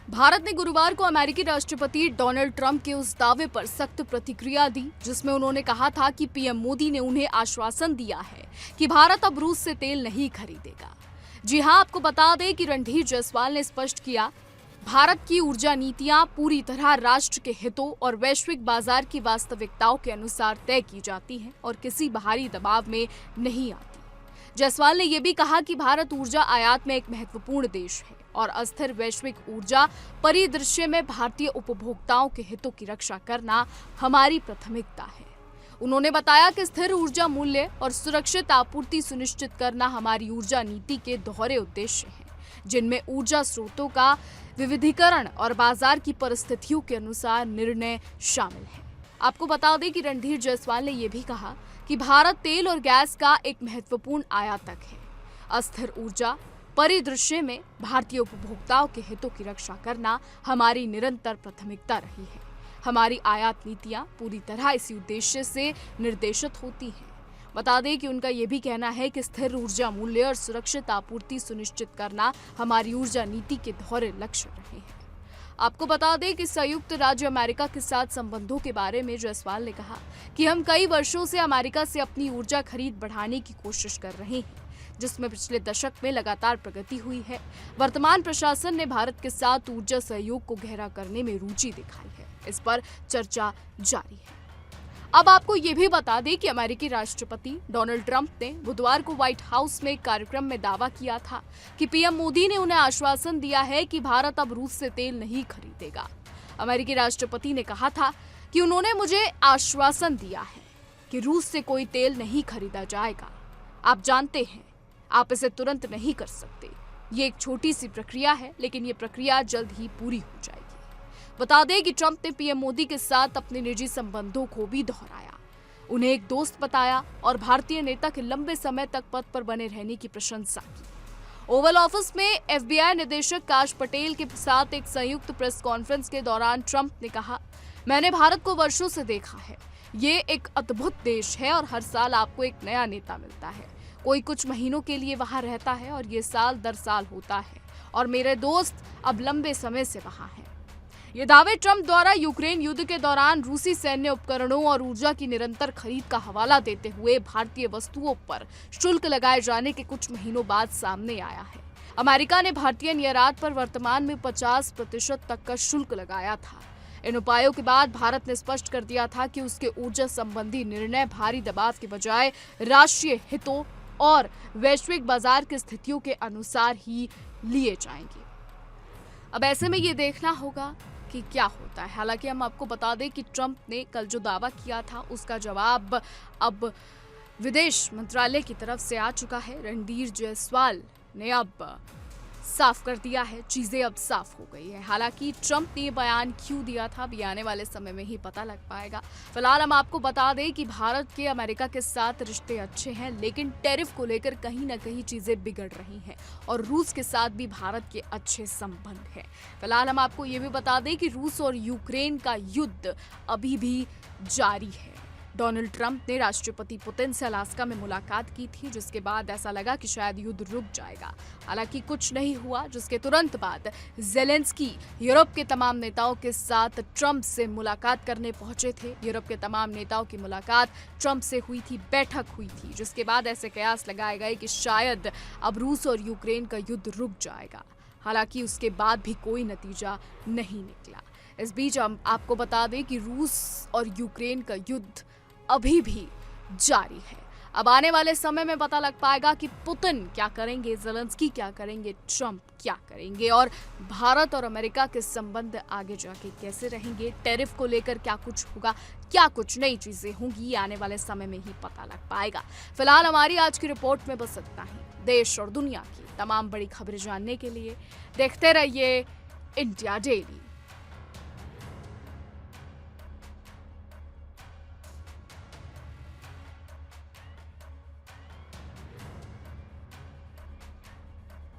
भारत ने गुरुवार को अमेरिकी राष्ट्रपति डोनाल्ड ट्रंप के उस दावे पर सख्त प्रतिक्रिया दी जिसमें उन्होंने कहा था कि पीएम मोदी ने उन्हें आश्वासन दिया है कि भारत अब रूस से तेल नहीं खरीदेगा। जी हां, आपको बता दें कि रणधीर जायसवाल ने स्पष्ट किया, भारत की ऊर्जा नीतियां पूरी तरह राष्ट्र के हितों और वैश्विक बाजार की वास्तविकताओं के अनुसार तय की जाती हैं और किसी बाहरी दबाव में नहीं आती। जायसवाल ने यह भी कहा कि भारत ऊर्जा आयात में एक महत्वपूर्ण देश है और अस्थिर वैश्विक ऊर्जा परिदृश्य में भारतीय उपभोक्ताओं के हितों की रक्षा करना हमारी प्राथमिकता है। उन्होंने बताया कि स्थिर ऊर्जा मूल्य और सुरक्षित आपूर्ति सुनिश्चित करना हमारी ऊर्जा नीति के दोहरे उद्देश्य हैं, जिनमें ऊर्जा स्रोतों का विविधीकरण और बाजार की परिस्थितियों के अनुसार निर्णय शामिल है। आपको बता दें कि रणधीर जायसवाल ने यह भी कहा कि भारत तेल और गैस का एक महत्वपूर्ण आयातक है। अस्थिर ऊर्जा परिदृश्य में भारतीय उपभोक्ताओं के हितों की रक्षा करना हमारी निरंतर प्राथमिकता रही है। हमारी आयात नीतियां पूरी तरह इसी उद्देश्य से निर्देशित होती हैं। बता दें कि उनका यह भी कहना है कि स्थिर ऊर्जा मूल्य और सुरक्षित आपूर्ति सुनिश्चित करना हमारी ऊर्जा नीति के दोहरे लक्ष्य रहे हैं। आपको बता दें कि संयुक्त राज्य अमेरिका के साथ संबंधों के बारे में जायसवाल ने कहा कि हम कई वर्षों से अमेरिका से अपनी ऊर्जा खरीद बढ़ाने की कोशिश कर रहे हैं, जिसमें पिछले दशक में लगातार प्रगति हुई है। वर्तमान प्रशासन ने भारत के साथ ऊर्जा सहयोग को गहरा करने में रुचि दिखाई है। इस पर चर्चा जारी है। अब आपको ये भी बता दें कि अमेरिकी राष्ट्रपति डोनाल्ड ट्रंप ने बुधवार को व्हाइट हाउस में एक कार्यक्रम में दावा किया था कि पीएम मोदी ने उन्हें आश्वासन दिया है कि भारत अब रूस से तेल नहीं खरीदेगा। अमेरिकी राष्ट्रपति ने कहा था कि उन्होंने मुझे आश्वासन दिया है कि रूस से कोई तेल नहीं खरीदा जाएगा। आप जानते हैं, आप इसे तुरंत नहीं कर सकते। ये एक छोटी सी प्रक्रिया है, लेकिन ये प्रक्रिया जल्द ही पूरी हो जाएगी। बता दें कि ट्रंप ने पीएम मोदी के साथ अपने निजी संबंधों को भी दोहराया, उन्हें एक दोस्त बताया और भारतीय नेता के लंबे समय तक पद पर बने रहने की प्रशंसा की। ओवल ऑफिस में एफबीआई निदेशक काश पटेल के साथ एक संयुक्त प्रेस कॉन्फ्रेंस के दौरान ट्रंप ने कहा, मैंने भारत को वर्षों से देखा है। ये एक अद्भुत देश है और हर साल आपको एक नया नेता मिलता है। कोई कुछ महीनों के लिए वहां रहता है और ये साल दर साल होता है और मेरे दोस्त अब लंबे समय से वहां हैं। ये दावे ट्रंप द्वारा यूक्रेन युद्ध के दौरान रूसी सैन्य उपकरणों और ऊर्जा की निरंतर खरीद का हवाला देते हुए भारतीय वस्तुओं पर शुल्क लगाए जाने के कुछ महीनों बाद सामने आया है। अमेरिका ने भारतीय निर्यात पर वर्तमान में 50% तक का शुल्क लगाया था। इन उपायों के बाद भारत ने स्पष्ट कर दिया था कि उसके ऊर्जा संबंधी निर्णय भारी दबाव के बजाय राष्ट्रीय हितों और वैश्विक बाजार की स्थितियों के अनुसार ही लिए जाएंगे। अब ऐसे में ये देखना होगा कि क्या होता है। हालांकि हम आपको बता दें कि ट्रंप ने कल जो दावा किया था उसका जवाब अब विदेश मंत्रालय की तरफ से आ चुका है। रणधीर जायसवाल ने अब साफ कर दिया है, चीजें अब साफ हो गई है। हालांकि ट्रंप ने बयान क्यों दिया था, अभी आने वाले समय में ही पता लग पाएगा। फिलहाल हम आपको बता दें कि भारत के अमेरिका के साथ रिश्ते अच्छे हैं, लेकिन टैरिफ को लेकर कहीं ना कहीं चीजें बिगड़ रही हैं और रूस के साथ भी भारत के अच्छे संबंध हैं। फिलहाल हम आपको ये भी बता दें कि रूस और यूक्रेन का युद्ध अभी भी जारी है। डोनाल्ड ट्रंप ने राष्ट्रपति पुतिन से अलास्का में मुलाकात की थी, जिसके बाद ऐसा लगा कि शायद युद्ध रुक जाएगा। हालांकि कुछ नहीं हुआ, जिसके तुरंत बाद ज़ेलेंस्की यूरोप के तमाम नेताओं के साथ ट्रंप से मुलाकात करने पहुंचे थे। यूरोप के तमाम नेताओं की मुलाकात ट्रंप से हुई थी, बैठक हुई थी, जिसके बाद ऐसे कयास लगाए गए कि शायद अब रूस और यूक्रेन का युद्ध रुक जाएगा। हालांकि उसके बाद भी कोई नतीजा नहीं निकला। इस बीच हम आपको बता दें कि रूस और यूक्रेन का युद्ध अभी भी जारी है। अब आने वाले समय में पता लग पाएगा कि पुतिन क्या करेंगे, ज़ेलेंस्की क्या करेंगे, ट्रंप क्या करेंगे और भारत और अमेरिका के संबंध आगे जाके कैसे रहेंगे। टैरिफ को लेकर क्या कुछ होगा, क्या कुछ नई चीजें होंगी, आने वाले समय में ही पता लग पाएगा। फिलहाल हमारी आज की रिपोर्ट में बस इतना ही। देश और दुनिया की तमाम बड़ी खबरें जानने के लिए देखते रहिए इंडिया डेली।